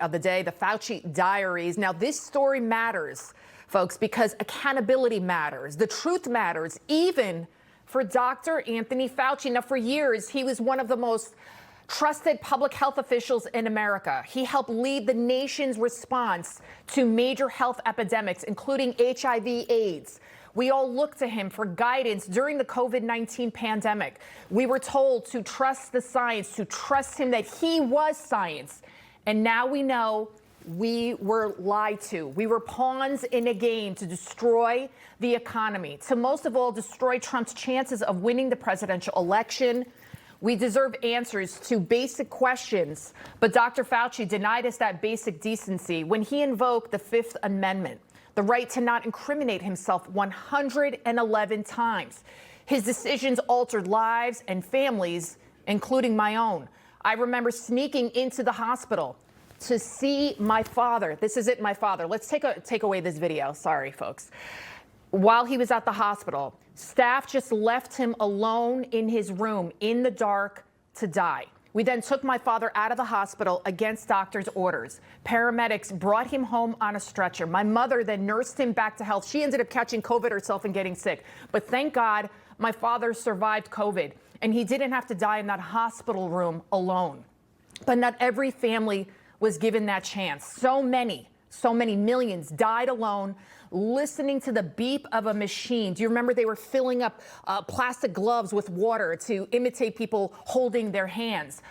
of the day, the Fauci diaries. Now, this story matters, folks, because accountability matters. The truth matters, even for Dr. Anthony Fauci. Now, for years, he was one of the most trusted public health officials in America. He helped lead the nation's response to major health epidemics, including HIV/AIDS. We all looked to him for guidance during the COVID-19 pandemic. We were told to trust the science, to trust him, that he was science. And now we know we were lied to. We were pawns in a game to destroy the economy, to most of all destroy Trump's chances of winning the presidential election. We deserve answers to basic questions, but Dr. Fauci denied us that basic decency when he invoked the Fifth Amendment, the right to not incriminate himself 111 times. His decisions altered lives and families, including my own. I remember sneaking into the hospital to see my father. This is it, my father. Let's take away this video. Sorry, folks. While he was at the hospital, staff just left him alone in his room in the dark to die. We then took my father out of the hospital against doctor's orders. Paramedics brought him home on a stretcher. My mother then nursed him back to health. She ended up catching COVID herself and getting sick. But thank God my father survived COVID, and he didn't have to die in that hospital room alone. But not every family was given that chance. So many millions died alone, listening to the beep of a machine. Do you remember they were filling up plastic gloves with water to imitate people holding their hands?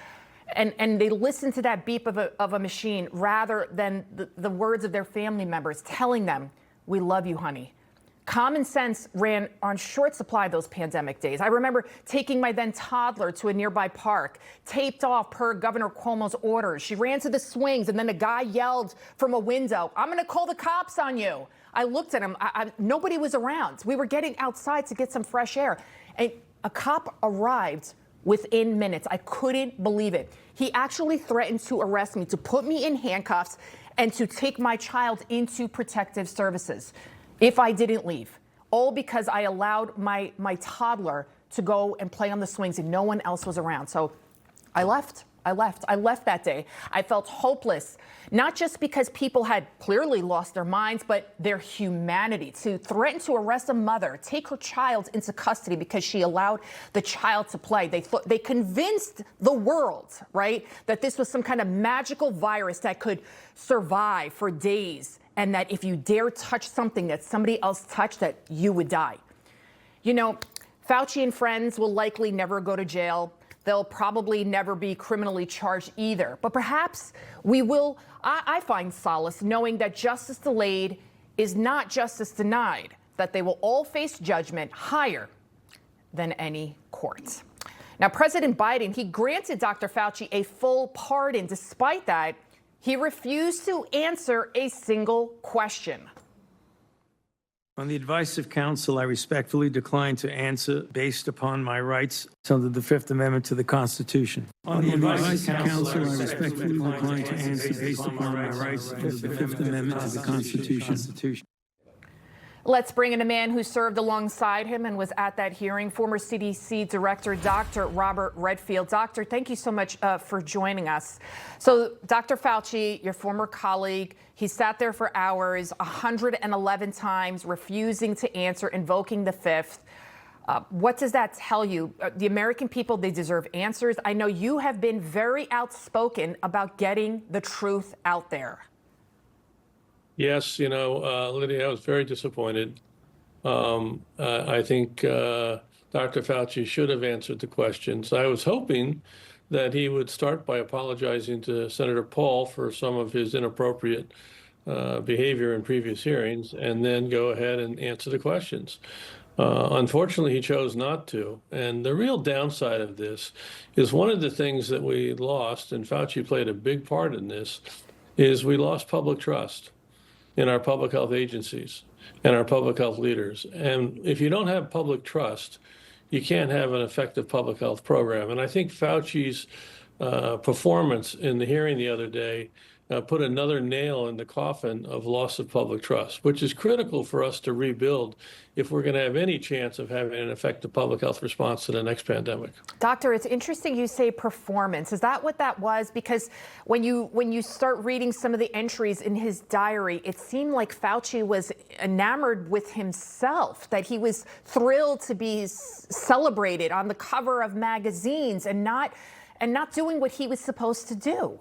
And they listened to that beep of a machine rather than the words of their family members telling them, "We love you, honey." Common sense ran on short supply those pandemic days. I remember taking my then toddler to a nearby park, taped off per Governor Cuomo's orders. She ran to the swings, and then a guy yelled from a window, "I'm going to call the cops on you." I looked at him. Nobody was around. We were getting outside to get some fresh air. And a cop arrived within minutes. I couldn't believe it. He actually threatened to arrest me, to put me in handcuffs, and to take my child into protective services if I didn't leave, all because I allowed my toddler to go and play on the swings and no one else was around. So I left that day. I felt hopeless, not just because people had clearly lost their minds, but their humanity. To threaten to arrest a mother, take her child into custody because she allowed the child to play. They convinced the world, right, that this was some kind of magical virus that could survive for days, and that if you dare touch something that somebody else touched, that you would die. You know, Fauci and friends will likely never go to jail. They'll probably never be criminally charged either. But perhaps we will. I find solace knowing that justice delayed is not justice denied, that they will all face judgment higher than any court. Now, President Biden, he granted Dr. Fauci a full pardon. Despite that, he refused to answer a single question. On the advice of counsel, I respectfully decline to answer based upon my rights under the Fifth Amendment to the Constitution. On the advice of counsel, I respectfully decline to answer based upon my rights under the Fifth Amendment to the Constitution. Let's bring in a man who served alongside him and was at that hearing, former CDC Director Dr. Robert Redfield. Doctor, thank you so much for joining us. So, Dr. Fauci, your former colleague, he sat there for hours, 111 times, refusing to answer, invoking the Fifth. What does that tell you? The American people, they deserve answers. I know you have been very outspoken about getting the truth out there. Yes, Lydia, I was very disappointed. I think Dr. Fauci should have answered the questions. I was hoping that he would start by apologizing to Senator Paul for some of his inappropriate behavior in previous hearings, and then go ahead and answer the questions. Unfortunately, he chose not to. And the real downside of this is one of the things that we lost, and Fauci played a big part in this, is we lost public trust in our public health agencies and our public health leaders. And if you don't have public trust, you can't have an effective public health program. And I think Fauci's performance in the hearing the other day put another nail in the coffin of loss of public trust, which is critical for us to rebuild if we're going to have any chance of having an effective public health response to the next pandemic. Doctor, it's interesting you say performance. Is that what that was? Because when you start reading some of the entries in his diary, it seemed like Fauci was enamored with himself, that he was thrilled to be celebrated on the cover of magazines and not doing what he was supposed to do.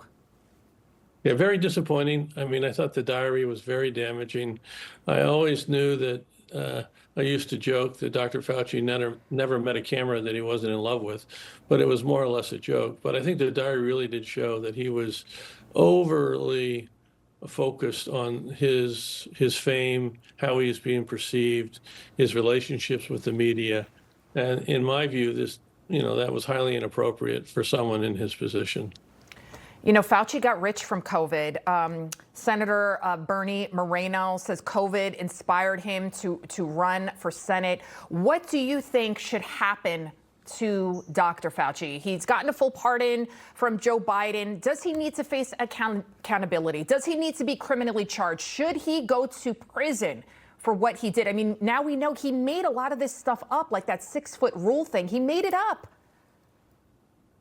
Yeah, very disappointing. I mean, I thought the diary was very damaging. I always knew that I used to joke that Dr. Fauci never met a camera that he wasn't in love with, but it was more or less a joke. But I think the diary really did show that he was overly focused on his fame, how he is being perceived, his relationships with the media. And in my view, that was highly inappropriate for someone in his position. You know, Fauci got rich from COVID. Senator Bernie Moreno says COVID inspired him to run for Senate. What do you think should happen to Dr. Fauci? He's gotten a full pardon from Joe Biden. Does he need to face accountability? Does he need to be criminally charged? Should he go to prison for what he did? I mean, now we know he made a lot of this stuff up, like that 6-foot rule thing. He made it up.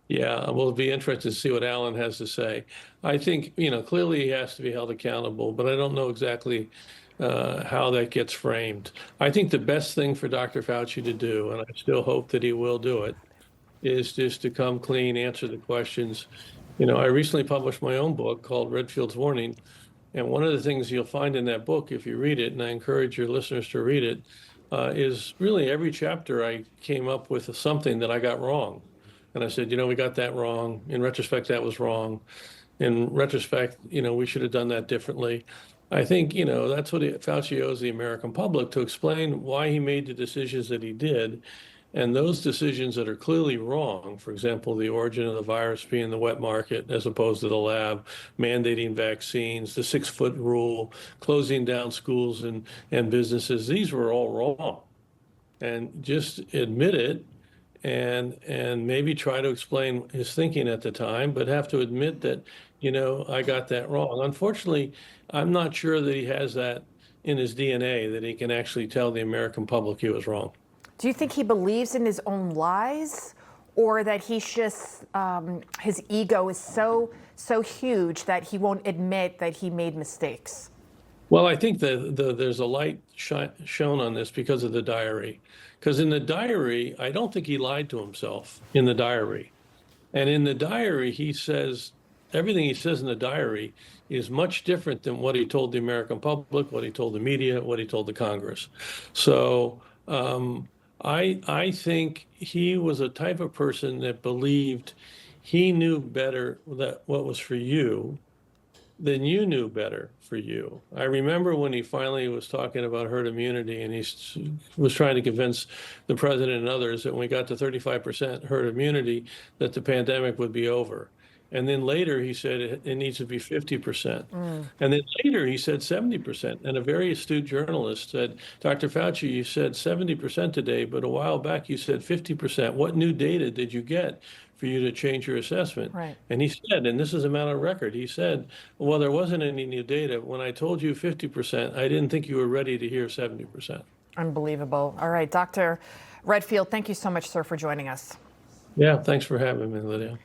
Yeah, well, it'll be interesting to see what Alan has to say. I think, clearly he has to be held accountable, but I don't know exactly how that gets framed. I think the best thing for Dr. Fauci to do, and I still hope that he will do it, is just to come clean, answer the questions. I recently published my own book called Redfield's Warning, and one of the things you'll find in that book, if you read it, and I encourage your listeners to read it, is really every chapter I came up with something that I got wrong. And I said, we got that wrong. In retrospect, that was wrong. In retrospect, we should have done that differently. I think, that's what Fauci owes the American public, to explain why he made the decisions that he did. And those decisions that are clearly wrong, for example, the origin of the virus being the wet market as opposed to the lab, mandating vaccines, the 6-foot rule, closing down schools and businesses, these were all wrong. And just admit it. And maybe try to explain his thinking at the time, but have to admit that, I got that wrong. Unfortunately, I'm not sure that he has that in his DNA, that he can actually tell the American public he was wrong. Do you think he believes in his own lies, or that he's just, his ego is so huge that he won't admit that he made mistakes? Well, I think that there's a light shown on this because of the diary. Because in the diary, I don't think he lied to himself in the diary. And in the diary, he says, everything he says in the diary is much different than what he told the American public, what he told the media, what he told the Congress. So I think he was a type of person that believed he knew better what was for you than you knew better for you. I remember when he finally was talking about herd immunity, and he was trying to convince the president and others that when we got to 35% herd immunity, that the pandemic would be over. And then later he said it needs to be 50%. And then later he said 70%. And a very astute journalist said, Dr. Fauci, you said 70% today, but a while back you said 50%. What new data did you get for you to change your assessment? Right. And he said, and this is a matter of record, he said, well, there wasn't any new data. When I told you 50%, I didn't think you were ready to hear 70%. Unbelievable. All right, Dr. Redfield, thank you so much, sir, for joining us. Yeah, thanks for having me, Lydia.